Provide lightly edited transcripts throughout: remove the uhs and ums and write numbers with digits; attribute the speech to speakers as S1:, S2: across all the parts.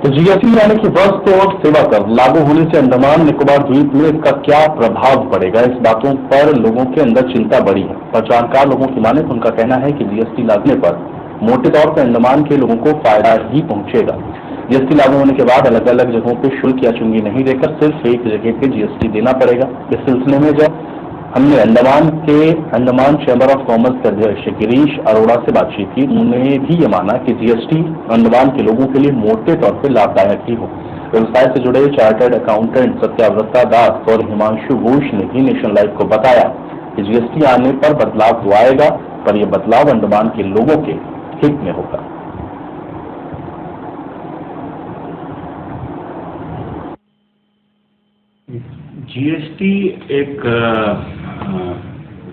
S1: तो जीएसटी यानी कि वस्तु और सेवा कर लागू होने से अंडमान निकोबार द्वीप में इसका क्या प्रभाव पड़ेगा, इस बातों पर लोगों के अंदर चिंता बढ़ी है। पर जानकार लोगों की माने तो उनका कहना है कि जीएसटी लगने पर मोटे तौर पर अंडमान के लोगों को फायदा ही पहुंचेगा। जीएसटी लागू होने के बाद अलग अलग जगहों पे शुल्क या चुंगी नहीं देकर सिर्फ एक जगह पे जीएसटी देना पड़ेगा। इस सिलसिले में जब हमने अंडमान चैम्बर ऑफ कॉमर्स के अध्यक्ष गिरीश अरोड़ा से बातचीत की, उन्होंने भी ये माना कि जीएसटी अंडमान के लोगों के लिए मोटे तौर पर लाभदायक ही हो। व्यवसाय से जुड़े चार्टर्ड अकाउंटेंट सत्याव्रता दास और हिमांशु घोष ने भी नेशन लाइव को बताया कि जीएसटी आने पर बदलाव तो आएगा, पर यह बदलाव अंडमान के लोगों के हित में होगा।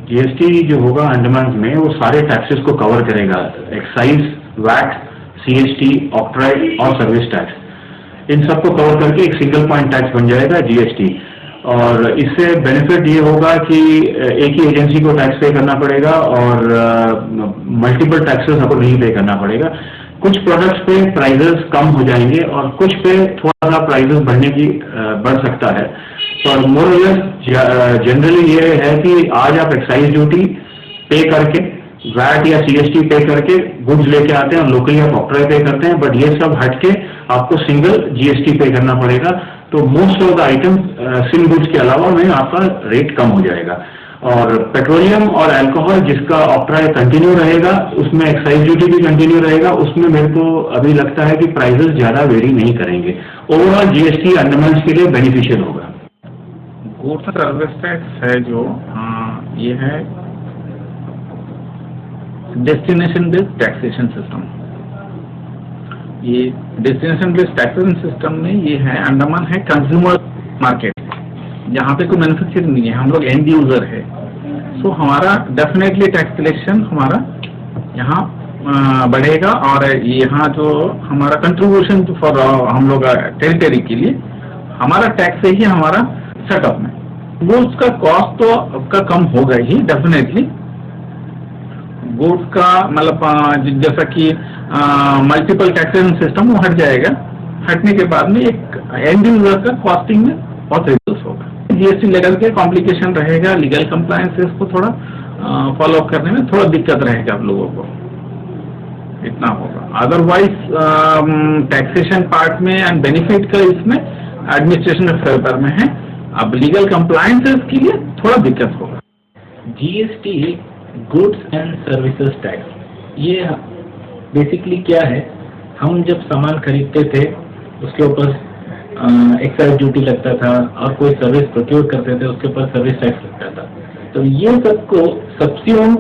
S2: जीएसटी जो होगा अंडमान में वो सारे टैक्सेस को कवर करेगा, एक्साइज, वैट, सीएसटी, ऑक्ट्राई और सर्विस टैक्स, इन सबको कवर करके एक सिंगल पॉइंट टैक्स बन जाएगा जीएसटी। और इससे बेनिफिट ये होगा कि एक ही एजेंसी को टैक्स पे करना पड़ेगा और मल्टीपल टैक्सेस आपको नहीं पे करना पड़ेगा। कुछ प्रोडक्ट्स पे प्राइजेस कम हो जाएंगे और कुछ पे थोड़ा सा प्राइजेस बढ़ सकता है। और मोर और लेस जनरली ये है कि आज आप एक्साइज ड्यूटी पे करके, वैट या सीएसटी पे करके गुड्स लेके आते हैं और लोकली आप ऑक्ट्राई पे करते हैं, बट ये सब हटके आपको सिंगल जीएसटी पे करना पड़ेगा। तो most of the item single goods के अलावा में आपका रेट कम हो जाएगा। और पेट्रोलियम और अल्कोहल जिसका ऑक्ट्राई कंटिन्यू रहेगा, उसमें एक्साइज ड्यूटी भी कंटिन्यू रहेगा, उसमें मेरे को अभी लगता है कि प्राइजेस ज्यादा वेरी नहीं करेंगे। ओवरऑल जीएसटी अंडमान के लिए बेनिफिशियल होगा।
S3: गुड्स सर्विस टैक्स है जो ये है डेस्टिनेशन बेस्ड टैक्सेशन सिस्टम। ये डेस्टिनेशन बेस्ड टैक्सेशन सिस्टम में ये है अंडमान है कंज्यूमर मार्केट, जहाँ पे कोई मैन्युफैक्चरिंग नहीं है, हम लोग एंड यूजर है। सो हमारा डेफिनेटली टैक्स कलेक्शन हमारा यहाँ बढ़ेगा और यहाँ जो हमारा कंट्रीब्यूशन फॉर हम लोग टेरिटरी के लिए हमारा टैक्स से ही हमारा सेटअप में गुड्स का कॉस्ट तो आपका कम होगा ही डेफिनेटली। गुड्स का मतलब जैसा कि मल्टीपल टैक्सेशन सिस्टम वो हट जाएगा, हटने के बाद में एक एंड यूजर का कॉस्टिंग में बहुत रिड्यूस होगा। जीएसटी लेवल के कॉम्प्लिकेशन रहेगा, लीगल कंप्लायंसेस को थोड़ा फॉलो अप करने में थोड़ा दिक्कत रहेगा आप लोगों को, इतना होगा। अदरवाइज टैक्सेशन पार्ट में एंड बेनिफिट का इसमें एडमिनिस्ट्रेशन फेवर में है। अब लीगल कंप्लायंसेस के लिए थोड़ा दिक्कत होगा।
S4: GST goods and services tax, ये बेसिकली क्या है, हम जब सामान खरीदते थे उसके ऊपर एक्साइज ड्यूटी लगता था और कोई सर्विस प्रोक्योर करते थे उसके ऊपर सर्विस टैक्स लगता था। तो ये सबको सब्स्टिट्यूट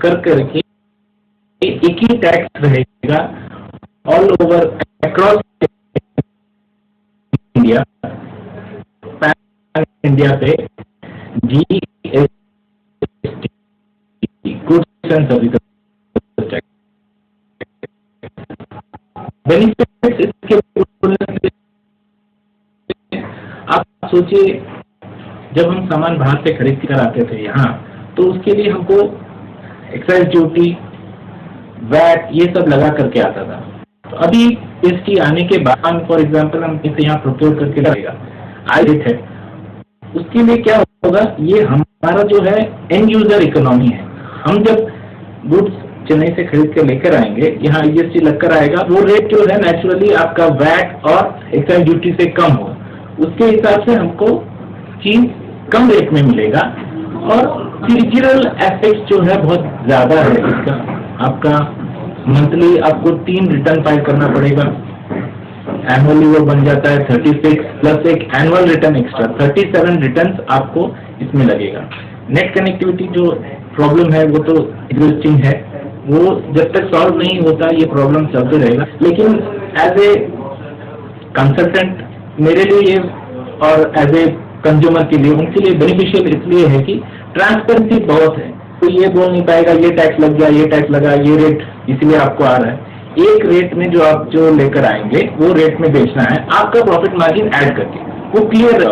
S4: करके एक ही टैक्स रहेगा ऑल ओवर अक्रॉस इंडिया पे। GST goods and services tax benefits इसके आप सोचिए, जब हम सामान बाहर से खरीद कर आते थे यहाँ, तो उसके लिए हमको एक्साइज ड्यूटी, वैट ये सब लगा करके आता था। तो अभी जीएसटी आने के बाद फॉर एग्जांपल हम इसे यहाँ प्रोक्योर करके लगेगा आइट है, उसके लिए क्या होगा, ये हमारा जो है एंड यूजर इकोनॉमी है। हम जब गुड्स चेन्नई से खरीद के लेकर आएंगे, यहाँ जीएसटी लगकर आएगा, वो रेट जो है नेचुरली आपका वैट और एक्साइज ड्यूटी से कम हो, उसके हिसाब से हमको चीज कम रेट में मिलेगा। और फिजिकल एस्पेक्ट जो है बहुत ज्यादा है इसका, आपका मंथली आपको 3 रिटर्न फाइल करना पड़ेगा, एनुअली वो बन जाता है 36 प्लस एक एनुअल रिटर्न एक्स्ट्रा 37 रिटर्न आपको इसमें लगेगा। नेट कनेक्टिविटी जो प्रॉब्लम है वो तो एग्जिस्टिंग है, वो जब तक सॉल्व नहीं होता ये प्रॉब्लम चलते रहेगा। लेकिन एज ए कंसल्टेंट मेरे लिए और एज ए कंज्यूमर के लिए उनके लिए बेनिफिशियल इसलिए है कि ट्रांसपेरेंसी बहुत है। तो ये बोल नहीं पाएगा ये टैक्स लग गया, ये टैक्स लगा, ये रेट इसलिए आपको आ रहा है। एक रेट में जो आप जो लेकर आएंगे वो रेट में बेचना है, आपका प्रॉफिट मार्जिन ऐड करके वो क्लियर है।